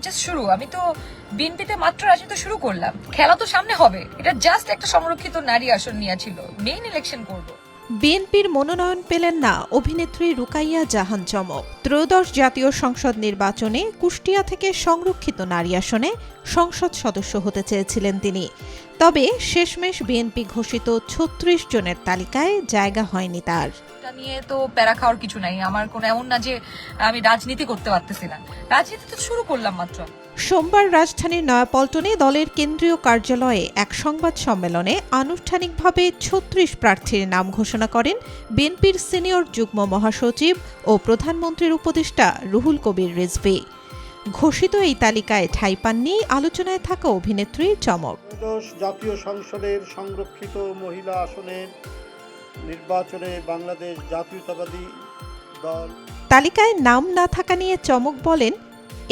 Just শুরু। আমি তো বিএনপিতে মাত্র রাজনীতি শুরু করলাম, খেলা তো সামনে হবে। এটা জাস্ট একটা সংরক্ষিত নারী আসন নিয়ে ছিল, মেইন ইলেকশন করব। বিএনপির মনোনয়ন পেলেন না অভিনেত্রী রুকাইয়া জাহান চমক। ত্রয়োদশ জাতীয় সংসদ নির্বাচনে কুষ্টিয়া থেকে সংরক্ষিত নারী আসনে সংসদ সদস্য হতে চেয়েছিলেন তিনি। তবে শেষমেশ বিএনপি ঘোষিত ৩৬ জনের তালিকায় জায়গা হয়নি তার। এটা নিয়ে তো প্যারা খাওয়ার কিছু নাই। আমার কোনো এমন না যে আমি রাজনীতি করতে পারতেছি না, রাজনীতি তো শুরু করলাম মাত্র। সোমবার রাজধানীর নয়াপল্টনে দলের কেন্দ্রীয় কার্যালয়ে এক সংবাদ সম্মেলনে আনুষ্ঠানিকভাবে ৩৬ প্রার্থীর নাম ঘোষণা করেন বিএনপির সিনিয়র যুগ্ম মহাসচিব ও প্রধানমন্ত্রীর উপদেষ্টা রুহুল কবির রিজভী। ঘোষিত এই তালিকায় ঠাঁই পাননি আলোচনায় থাকা অভিনেত্রী চমক। জাতীয় সংসদের সংরক্ষিত মহিলা আসনের নির্বাচনে বাংলাদেশ জাতীয়তাবাদী দল তালিকায় নাম না থাকা নিয়ে চমক বলেন,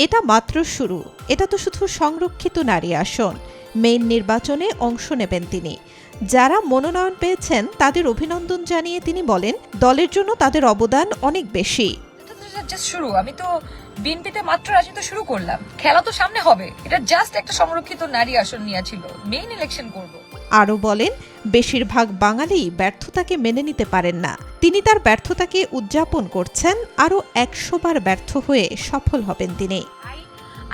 এটা মাত্র শুরু। এটা তো শুধু সংরক্ষিত নারী আসন। মেইন নির্বাচনে অংশ নেবেন তিনি। যারা মনোনয়ন পেয়েছেন তাদের অভিনন্দন জানিয়ে তিনি বলেন, দলের জন্য তাদের অবদান অনেক বেশি। জাস্ট শুরু। আমি তো বিএনপিতে মাত্র রাজনীতি শুরু করলাম, খেলা তো সামনে হবে। এটা জাস্ট একটা সংরক্ষিত নারী আসন নিয়ে ছিল, মেইন ইলেকশন করব। আরও বলেন, বেশিরভাগ বাঙালি ব্যর্থতাকে মেনে নিতে পারেন না। তিনি তার ব্যর্থতাকে উদযাপন করছেন, আরও ১০০ বার ব্যর্থ হয়ে সফল হবেন তিনি।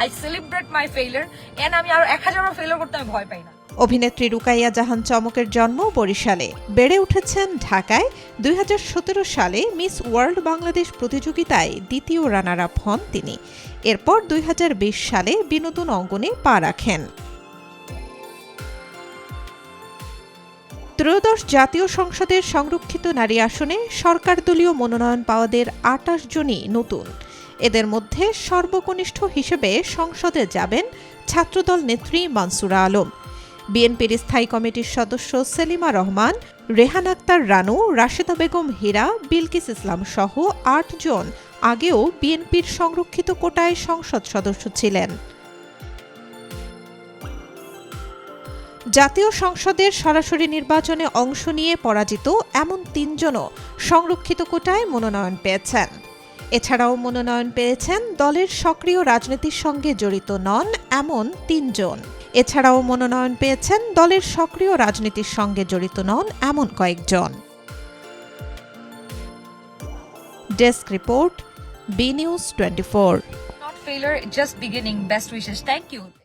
I celebrate my failure, and আমি আরো ১০০০ বার ফেইলিয়ার করতে আমি ভয় পাই না। অভিনেত্রী রুকাইয়া জাহান চমকের জন্ম বরিশালে, বেড়ে উঠেছেন ঢাকায়। ২০১৭ সালে মিস ওয়ার্ল্ড বাংলাদেশ প্রতিযোগিতায় দ্বিতীয় রানার আপ হন তিনি। এরপর ২০২০ সালে বিনোদন অঙ্গনে পা রাখেন। ত্রয়োদশ জাতীয় সংসদের সংরক্ষিত নারী আসনে সরকার দলীয় মনোনয়ন পাওয়াদের ২৮ জনই নতুন। এদের মধ্যে সর্বকনিষ্ঠ হিসেবে সংসদে যাবেন ছাত্রদল নেত্রী মানসুরা আলম। বিএনপির স্থায়ী কমিটির সদস্য সেলিমা রহমান, রেহান আক্তার রানু, রাশেদা বেগম হীরা, বিলকিস ইসলাম সহ ৮ জন আগেও বিএনপির সংরক্ষিত কোটায় সংসদ সদস্য ছিলেন। জাতীয় সংসদের সরাসরি নির্বাচনে অংশ নিয়ে পরাজিত এমন ৩ জনও সংরক্ষিত কোটায় মনোনয়ন পেয়েছেন। এছাড়াও মনোনয়ন পেয়েছেন দলের সক্রিয় রাজনীতির সঙ্গে জড়িত নন এমন ৩ জন। এছাড়াও মনোনয়ন পেয়েছেন দলের সক্রিয় রাজনীতির সঙ্গে জড়িত নন এমন কয়েকজন। Desk report, B news 24। Not failure, just beginning. Best wishes. Thank you.